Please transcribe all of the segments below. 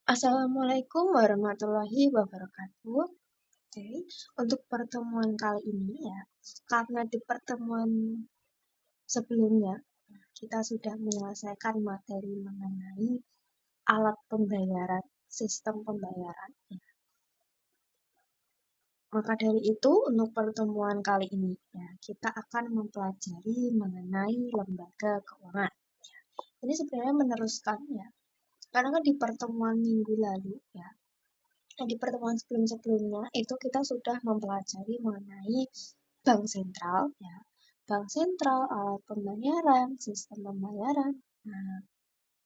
Assalamualaikum warahmatullahi wabarakatuh. Oke, untuk pertemuan kali ini ya, karena di pertemuan sebelumnya kita sudah menyelesaikan materi mengenai alat pembayaran, sistem pembayaran. Ya. Maka dari itu, untuk pertemuan kali ini ya, kita akan mempelajari mengenai lembaga keuangan. Ya. Ini sebenarnya meneruskan ya, karena kan di pertemuan minggu lalu ya, di pertemuan sebelum-sebelumnya itu kita sudah mempelajari mengenai bank sentral, ya. Bank sentral, alat pembayaran, sistem pembayaran. Nah,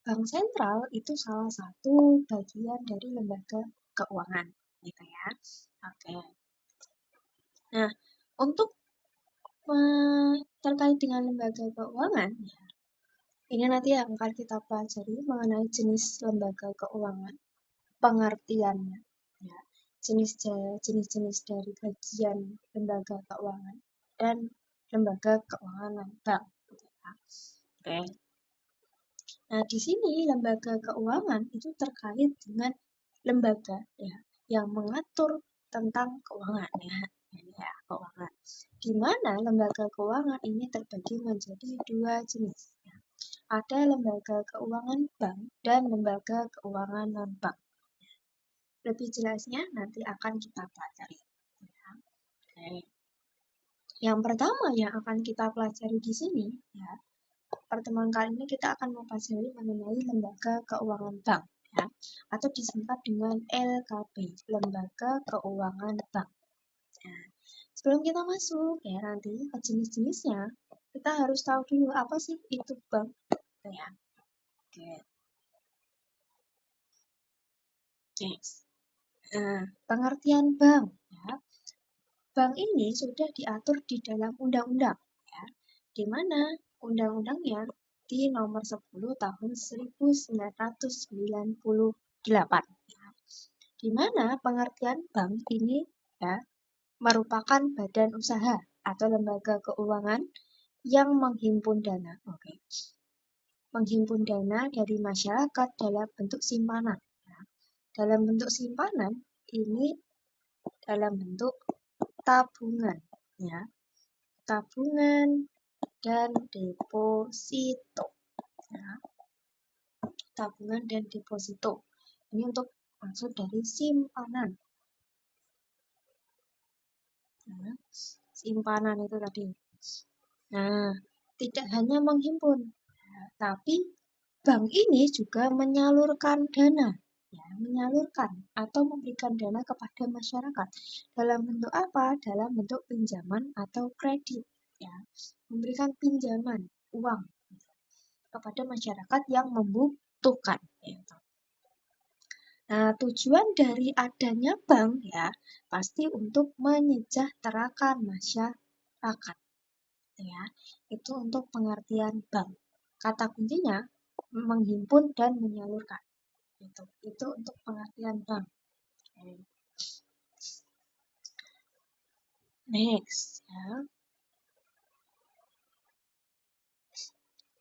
bank sentral itu salah satu bagian dari lembaga keuangan, gitu ya. Oke. Nah, untuk terkait dengan lembaga keuangan, ya, ini nanti yang akan kita pelajari mengenai jenis lembaga keuangan, pengertiannya, ya, jenis-jenis dari bagian lembaga keuangan dan lembaga keuangan non-bank. Gitu ya. Oke. Nah, di sini lembaga keuangan itu terkait dengan lembaga ya yang mengatur tentang keuangan ya. Ini ya, keuangan. Di mana lembaga keuangan ini terbagi menjadi dua jenis. Ya. Ada lembaga keuangan bank dan lembaga keuangan non-bank. Lebih jelasnya nanti akan kita pelajari. Ya. Oke. Yang pertama yang akan kita pelajari di sini, ya, pertemuan kali ini kita akan mempelajari mengenai lembaga keuangan bank, ya, atau disingkat dengan LKB, lembaga keuangan bank. Nah, sebelum kita masuk ya nanti ke jenis-jenisnya, kita harus tahu dulu apa sih itu bank, ya. Oke. Next. Nah, pengertian bank, ya. Bank ini sudah diatur di dalam undang-undang, ya, di mana undang-undangnya di nomor 10 tahun 1998, ya, di mana pengertian bank ini ya merupakan badan usaha atau lembaga keuangan yang menghimpun dana, menghimpun dana dari masyarakat dalam bentuk simpanan. Ya. Dalam bentuk simpanan ini dalam bentuk tabungan, ya, tabungan dan deposito, ya, tabungan dan deposito. Ini untuk maksud dari simpanan, ya, simpanan itu tadi. Nah, tidak hanya menghimpun, ya, tapi bank ini juga menyalurkan dana, ya, menyalurkan atau memberikan dana kepada masyarakat. Dalam bentuk apa? Dalam bentuk pinjaman atau kredit, ya, memberikan pinjaman uang kepada masyarakat yang membutuhkan. Ya. Nah, tujuan dari adanya bank ya pasti untuk menyejahterakan masyarakat. Ya, itu untuk pengertian bank. Kata kuncinya menghimpun dan menyalurkan. Itu untuk pengertian bank. Okay. Next, ya.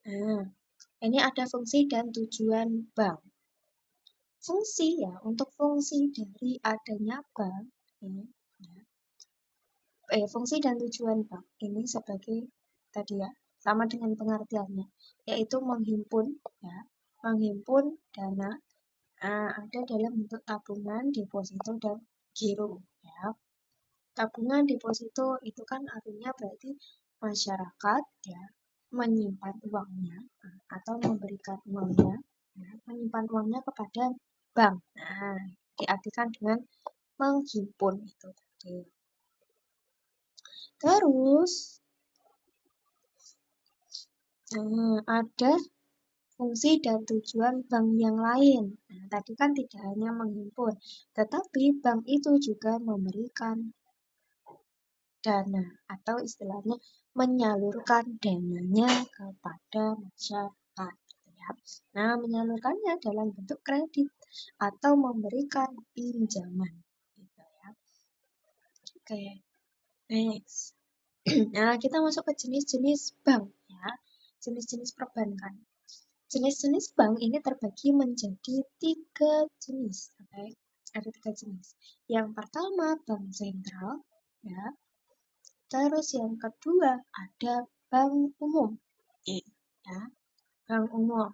Nah, ini ada fungsi dan tujuan bank. Fungsi ya, untuk fungsi dari adanya bank ini, ya, fungsi dan tujuan bank ini sebagai tadi ya, sama dengan pengertiannya, yaitu menghimpun ya, menghimpun dana ada dalam bentuk tabungan, deposito dan giro ya. Tabungan, deposito itu kan artinya berarti masyarakat ya menyimpan uangnya atau memberikan uangnya, ya, menyimpan uangnya kepada bank. Nah, diartikan dengan menghimpun itu tadi. Terus ada fungsi dan tujuan bank yang lain. Nah, tadi kan tidak hanya menghimpun, tetapi bank itu juga memberikan dana atau istilahnya menyalurkan dananya kepada masyarakat. Ya. Nah, menyalurkannya dalam bentuk kredit atau memberikan pinjaman. Gitu ya. Oke, next. Nah, kita masuk ke jenis-jenis bank ya, jenis-jenis perbankan. Jenis-jenis bank ini terbagi menjadi 3 jenis. Oke, ada 3 jenis. Yang pertama bank sentral, ya. Terus yang kedua ada bank umum, ya. Bank umum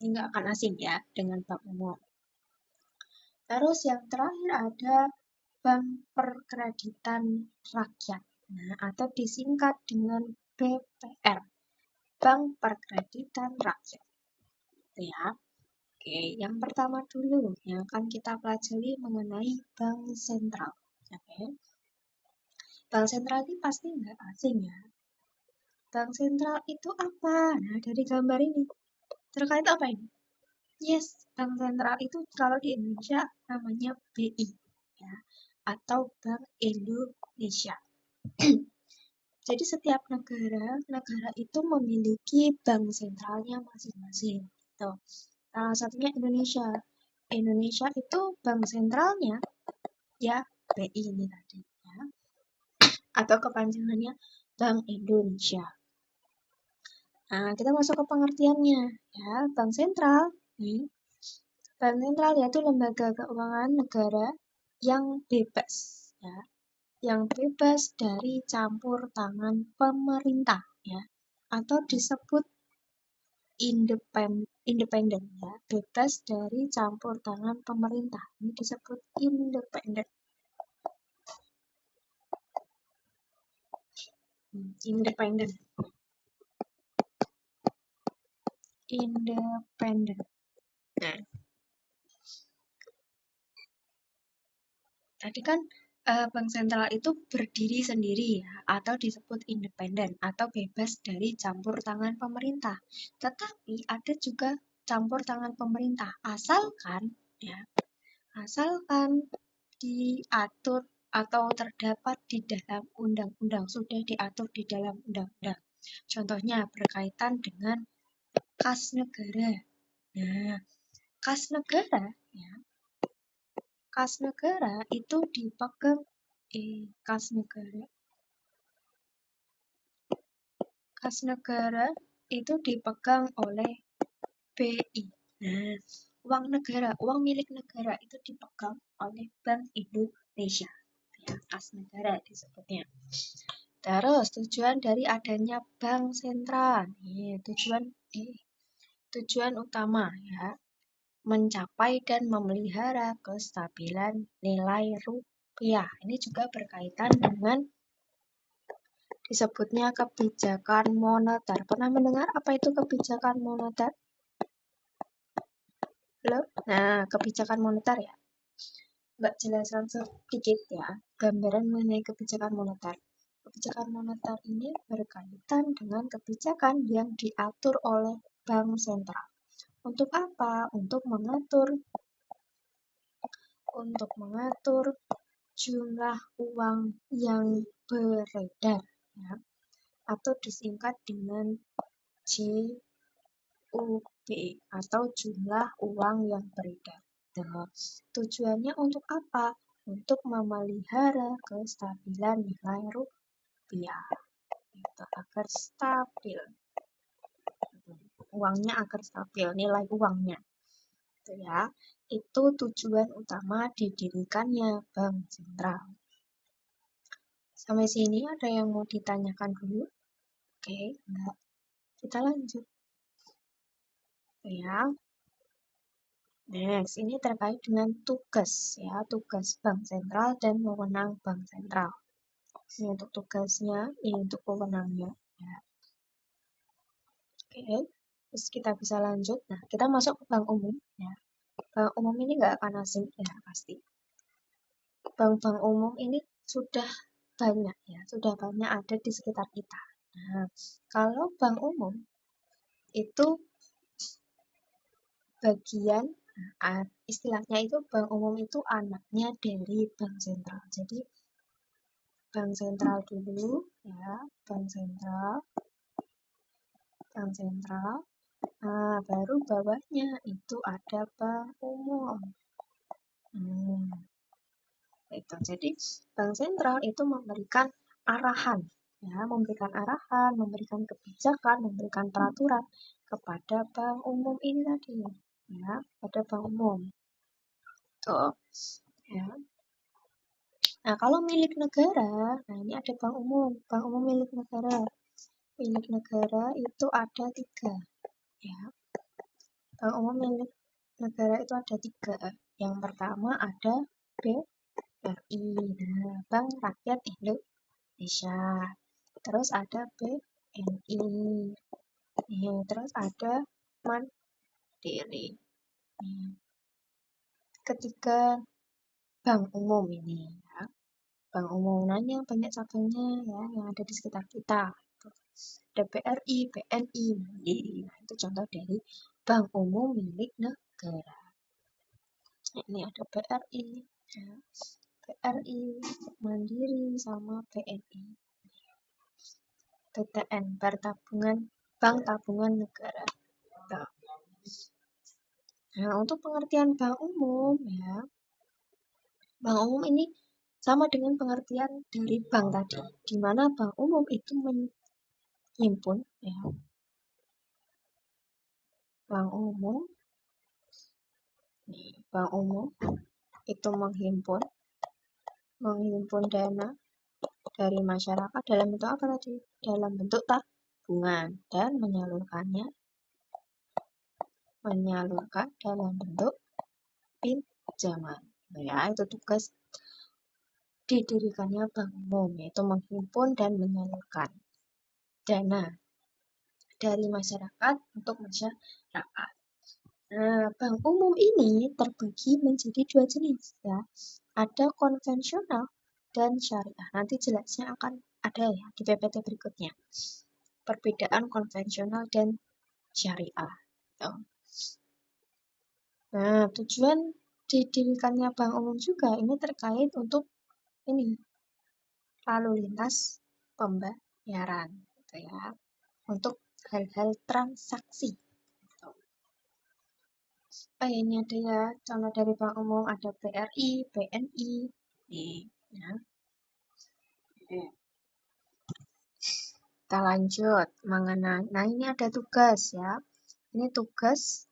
ini nggak akan asing ya dengan bank umum. Terus yang terakhir ada bank perkreditan rakyat, nah, atau disingkat dengan BPR, Bank Perkreditan Rakyat. Itu ya. Oke, yang pertama dulu yang akan kita pelajari mengenai bank sentral. Oke. Bank sentral ini pasti nggak asing ya. Bank sentral itu apa? Nah, dari gambar ini terkait apa ini? Yes, bank sentral itu kalau di Indonesia namanya BI, ya, atau Bank Indonesia. Jadi setiap negara itu memiliki bank sentralnya masing-masing. Gitu. Salah satunya Indonesia. Indonesia itu bank sentralnya ya BI ini tadi, ya. Atau kepanjangannya Bank Indonesia. Nah, kita masuk ke pengertiannya, ya. Bank sentral, nih. Bank sentral yaitu lembaga keuangan negara yang bebas, ya. Yang bebas dari campur tangan pemerintah, ya. Atau disebut independen, ya. Bebas dari campur tangan pemerintah. Ini disebut independen. Independen. Independen. Nah, tadi kan bank sentral itu berdiri sendiri ya, atau disebut independen atau bebas dari campur tangan pemerintah. Tetapi ada juga campur tangan pemerintah asalkan diatur atau terdapat di dalam undang-undang, sudah diatur di dalam undang-undang. Contohnya berkaitan dengan kas negara. Nah, kas negara ya. Kas negara itu dipegang kas negara itu dipegang oleh BI. Nah, uang milik negara itu dipegang oleh Bank Indonesia. Ya, kas negara disebutnya. Terus tujuan dari adanya bank sentral. Tujuan utama ya, mencapai dan memelihara kestabilan nilai rupiah. Ini juga berkaitan dengan disebutnya kebijakan moneter. Pernah mendengar apa itu kebijakan moneter? Belum? Nah, kebijakan moneter ya. Mbak jelaskan sedikit ya, gambaran mengenai kebijakan moneter. Kebijakan moneter ini berkaitan dengan kebijakan yang diatur oleh bank sentral. Untuk apa? Untuk mengatur jumlah uang yang beredar, ya, atau disingkat dengan JUB atau jumlah uang yang beredar. Tujuannya untuk apa? Untuk memelihara kestabilan nilai rupiah, itu agar stabil, uangnya agar stabil, nilai uangnya. Itu ya, itu tujuan utama didirikannya bank sentral. Sampai sini ada yang mau ditanyakan dulu? Oke, enggak. Kita lanjut. Ya. Next, ini terkait dengan tugas ya, tugas bank sentral dan wewenang bank sentral. Ini untuk tugasnya, ini untuk wewenangnya. Ya. Oke, terus kita bisa lanjut. Nah, kita masuk ke bank umum. Ya. Bank umum ini nggak akan asing ya pasti. Bank-bank umum ini sudah banyak ya, sudah banyak ada di sekitar kita. Nah, kalau bank umum itu bagian, istilahnya itu bank umum itu anaknya dari bank sentral. Jadi bank sentral dulu ya, bank sentral. Nah, baru bawahnya itu ada bank umum. Itu. Jadi bank sentral itu memberikan arahan ya, memberikan arahan, memberikan kebijakan, memberikan peraturan kepada bank umum ini tadi, ya, pada bank umum. Tuh, ya. Nah, kalau milik negara, nah ini ada bank umum milik negara. Milik negara itu ada 3, ya. Bank umum milik negara itu ada 3. Yang pertama ada BRI, nah, Bank Rakyat Indonesia. Terus ada BNI, terus ada Mandiri. Ketiga bank umum ini, ya. Bank umum nanya banyak cabangnya, ya, yang ada di sekitar kita. Ada BRI, BNI, Mandiri. Nah, itu contoh dari bank umum milik negara. Ini ada BRI, ya. BRI, Mandiri, sama BNI. BTN, Bank Tabungan Negara. Nah, untuk pengertian bank umum, ya, bank umum ini sama dengan pengertian dari bank tadi, di mana bank umum itu menghimpun, ya, bank umum itu menghimpun dana dari masyarakat dalam bentuk apa tadi? Dalam bentuk tabungan dan menyalurkan dalam bentuk pinjaman. Ya, itu tugas didirikannya bank umum, yaitu menghimpun dan menyalurkan dana dari masyarakat untuk masyarakat. Nah, bank umum ini terbagi menjadi 2 jenis, ya. Ada konvensional dan syariah. Nanti jelasnya akan ada, ya, di PPT berikutnya. Perbedaan konvensional dan syariah. Nah, tujuan didirikannya bank umum juga ini terkait untuk ini lalu lintas pembayaran, gitu ya, untuk hal-hal transaksi. Ini ada, ya, contoh dari bank umum ada BRI, BNI, ya. Kita lanjut mengenai, nah ini ada tugas, ya. Ini tugas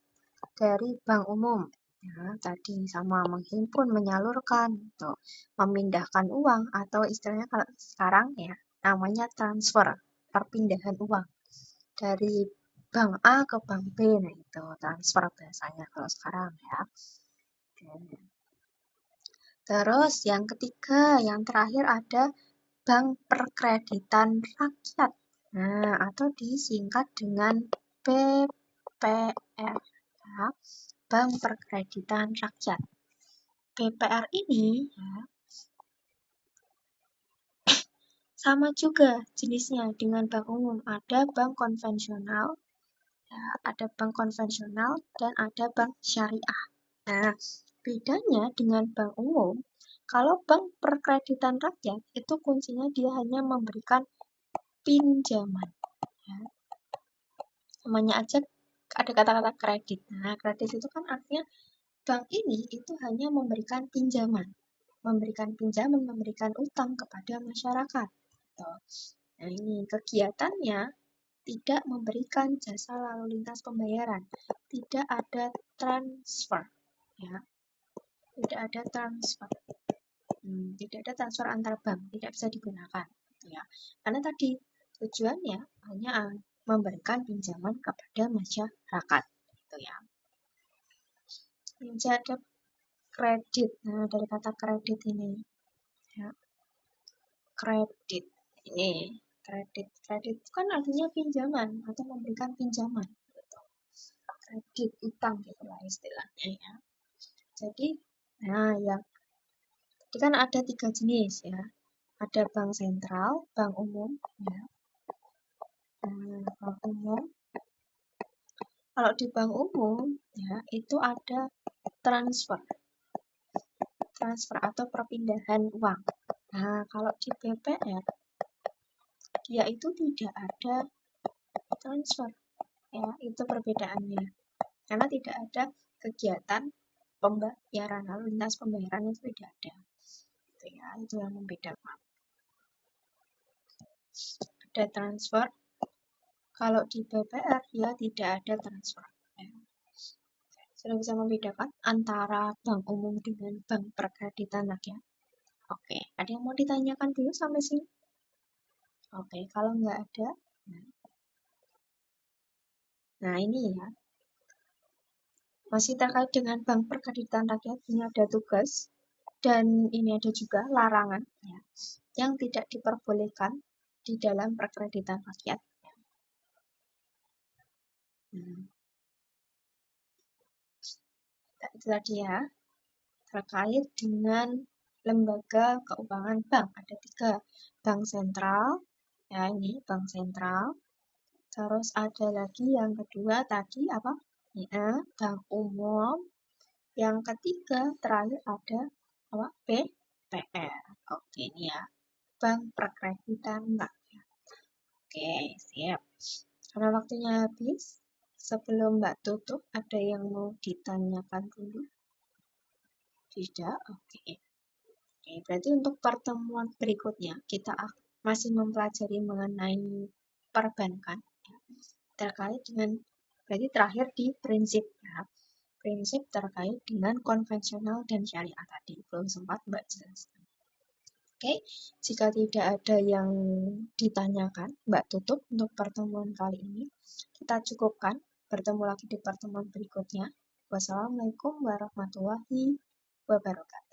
dari bank umum. Ya, tadi sama menghimpun, menyalurkan, tuh, memindahkan uang atau istilahnya kalau sekarang, ya, namanya transfer, perpindahan uang dari bank A ke bank B, nah itu transfer biasanya kalau sekarang, ya. Terus yang ketiga, yang terakhir ada Bank Perkreditan Rakyat, nah, atau disingkat dengan BPR, ya. Bank Perkreditan Rakyat. BPR ini, ya, sama juga jenisnya dengan bank umum. Ada bank konvensional, ya, ada bank konvensional dan ada bank syariah. Nah, bedanya dengan bank umum, kalau bank perkreditan rakyat itu kuncinya dia hanya memberikan pinjaman, ya. Namanya aja ada kata-kata kredit. Nah, kredit itu kan artinya bank ini itu hanya memberikan pinjaman, memberikan utang kepada masyarakat. Nah, ini kegiatannya tidak memberikan jasa lalu lintas pembayaran, tidak ada transfer, ya, tidak ada transfer antar bank, tidak bisa digunakan, gitu ya, karena tadi tujuannya hanya memberikan pinjaman kepada masyarakat, gitu ya. Ini ada kredit. Nah, dari kata kredit ini, ya, kredit ini kredit kan artinya pinjaman atau memberikan pinjaman, gitu. Kredit utang gitu lah istilahnya, ya. Jadi, nah, yang itu kan ada 3 jenis, ya. Ada bank sentral, bank umum, ya. Bank umum. Kalau di bank umum, ya, itu ada transfer atau perpindahan uang. Nah, kalau di BPR dia itu tidak ada transfer, ya, itu perbedaannya. Karena tidak ada kegiatan pembayaran, lalu lintas pembayaran itu tidak ada. Itu, ya, itu yang membedakan. ada transfer. Kalau di BPR ya tidak ada transfer. Sudah bisa membedakan antara bank umum dengan bank perkreditan rakyat. Oke, ada yang mau ditanyakan dulu sampai sini? Oke, kalau nggak ada, nah ini ya, masih terkait dengan bank perkreditan rakyat, ini ada tugas, dan ini ada juga larangan ya, yang tidak diperbolehkan di dalam perkreditan rakyat. Itu tadi ya, terkait dengan lembaga keuangan bank. Ada 3, bank sentral, ya ini bank sentral. Terus ada lagi yang kedua tadi apa? Ya, bank umum. Yang ketiga terakhir ada apa? BPR. Oke, ini ya, bank perkreditan rakyat. Oke, siap. Karena waktunya habis, sebelum Mbak tutup, ada yang mau ditanyakan dulu? Tidak? Oke. Oke, berarti untuk pertemuan berikutnya, kita masih mempelajari mengenai perbankan. Ya, terkait dengan, berarti terakhir di prinsip. Ya, prinsip terkait dengan konvensional dan syariah tadi. Belum sempat Mbak jelaskan. Oke, jika tidak ada yang ditanyakan, Mbak tutup untuk pertemuan kali ini. Kita cukupkan, bertemu lagi di pertemuan berikutnya. Wassalamualaikum warahmatullahi wabarakatuh.